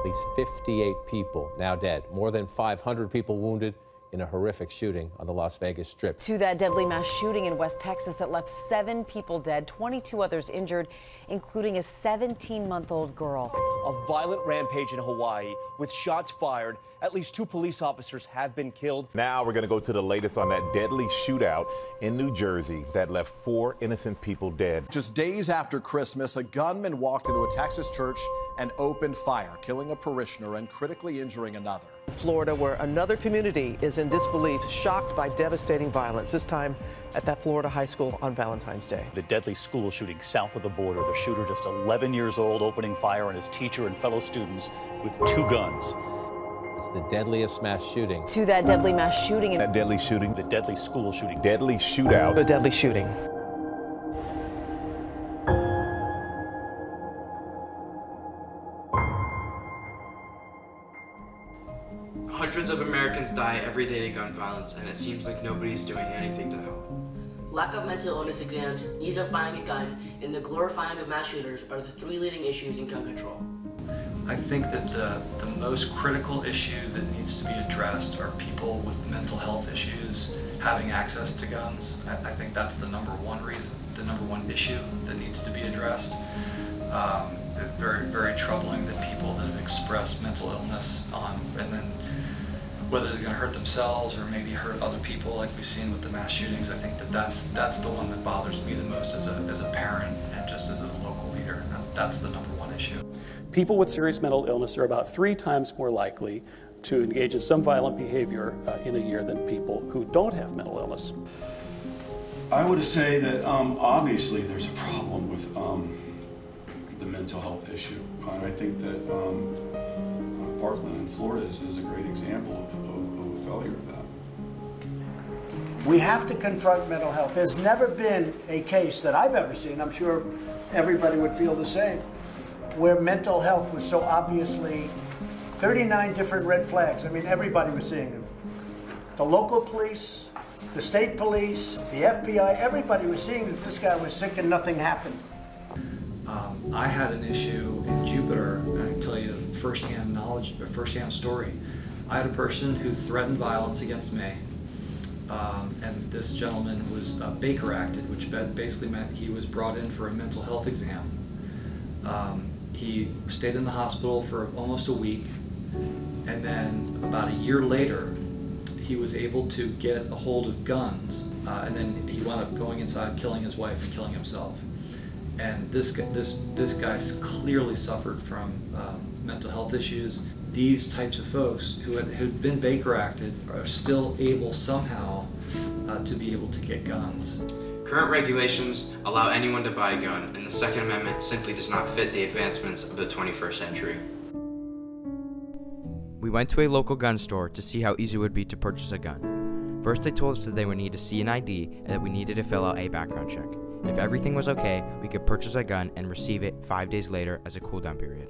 least 58 people now dead, more than 500 people wounded in a horrific shooting on the Las Vegas Strip. To that deadly mass shooting in West Texas that left 7 people dead, 22 others injured, including a 17-month-old girl. A violent rampage in Hawaii with shots fired. At least 2 police officers have been killed. Now we're going to go to the latest on that deadly shootout in New Jersey that left 4 innocent people dead. Just days after Christmas, a gunman walked into a Texas church and opened fire, killing a parishioner and critically injuring another. Florida, where another community is in disbelief, shocked by devastating violence, this time at that Florida high school on Valentine's Day. The deadly school shooting south of the border, the shooter just 11 years old, opening fire on his teacher and fellow students with 2 guns. It's the deadliest mass shooting. To that deadly mass shooting. That deadly shooting. The deadly school shooting. Deadly shootout. The deadly shooting. Hundreds of Americans die every day to gun violence, and it seems like nobody's doing anything to help. Lack of mental illness exams, ease of buying a gun, and the glorifying of mass shooters are the 3 leading issues in gun control. I think that the most critical issue that needs to be addressed are people with mental health issues having access to guns. I think that's the number one reason, the number one issue that needs to be addressed. Very, very troubling that people that have expressed mental illness and then whether they're going to hurt themselves or maybe hurt other people like we've seen with the mass shootings. I think that's the one that bothers me the most as a parent and just as a local leader. That's the number one issue. People with serious mental illness are about 3 times more likely to engage in some violent behavior in a year than people who don't have mental illness. I would say that obviously there's a problem with the mental health issue. I think that Parkland in Florida is a great example of a failure of that. We have to confront mental health. There's never been a case that I've ever seen, I'm sure everybody would feel the same, where mental health was so obviously 39 different red flags. I mean, everybody was seeing them. The local police, the state police, the FBI, everybody was seeing that this guy was sick and nothing happened. I had an issue in Jupiter, and I can tell you firsthand knowledge, a firsthand story. I had a person who threatened violence against me, and this gentleman was Baker acted, which basically meant he was brought in for a mental health exam. He stayed in the hospital for almost a week, and then about a year later, he was able to get a hold of guns, and then he wound up going inside, killing his wife and killing himself. And this guy clearly suffered from mental health issues. These types of folks who had been Baker acted are still able somehow to be able to get guns. Current regulations allow anyone to buy a gun, and the Second Amendment simply does not fit the advancements of the 21st century. We went to a local gun store to see how easy it would be to purchase a gun. First, they told us that they would need to see an ID and that we needed to fill out a background check. If everything was okay, we could purchase a gun and receive it 5 days later as a cool-down period.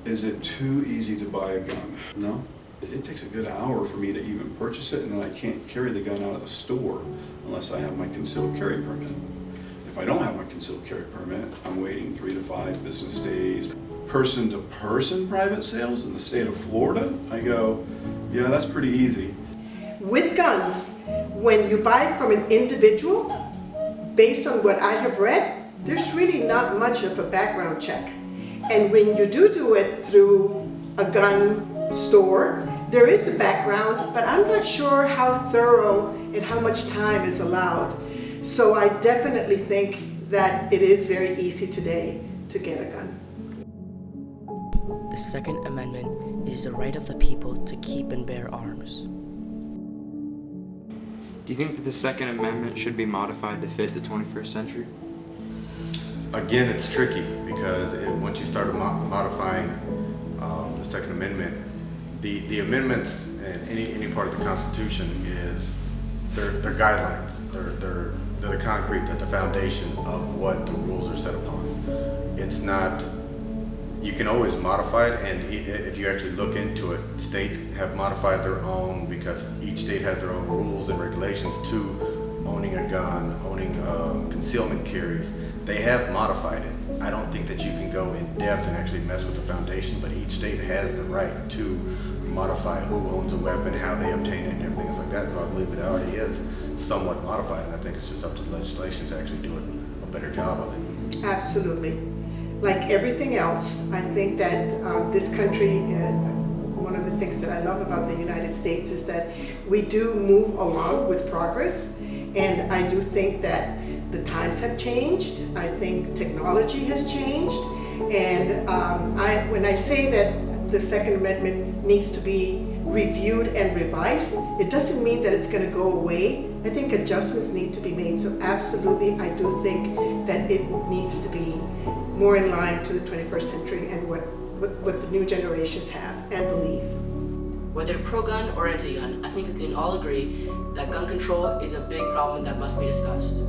Is it too easy to buy a gun? No. It takes a good hour for me to even purchase it, and then I can't carry the gun out of the store unless I have my concealed carry permit. If I don't have my concealed carry permit, I'm waiting 3 to 5 business days. Person-to-person private sales in the state of Florida, I go, yeah, that's pretty easy. With guns, when you buy from an individual, based on what I have read, there's really not much of a background check. And when you do it through a gun store, there is a background, but I'm not sure how thorough and how much time is allowed. So I definitely think that it is very easy today to get a gun. The Second Amendment is the right of the people to keep and bear arms. Do you think that the Second Amendment should be modified to fit the 21st century? Again, it's tricky because once you start modifying the Second Amendment, the amendments in any part of the Constitution they're guidelines. They're the concrete, they're the foundation of what the rules are set upon. It's not. You can always modify it, and if you actually look into it, states have modified their own because each state has their own rules and regulations to owning a gun, owning concealment carries. They have modified it. I don't think that you can go in depth and actually mess with the foundation, but each state has the right to modify who owns a weapon, how they obtain it, and everything else like that. So I believe it already is somewhat modified, and I think it's just up to the legislation to actually do a better job of it. Absolutely. Like everything else, I think that this country, one of the things that I love about the United States is that we do move along with progress, and I do think that the times have changed. I think technology has changed, and when I say that the Second Amendment needs to be reviewed and revised, it doesn't mean that it's going to go away. I think adjustments need to be made. So absolutely, I do think that it needs to be more in line to the 21st century and what the new generations have and believe. Whether pro-gun or anti-gun, I think we can all agree that gun control is a big problem that must be discussed.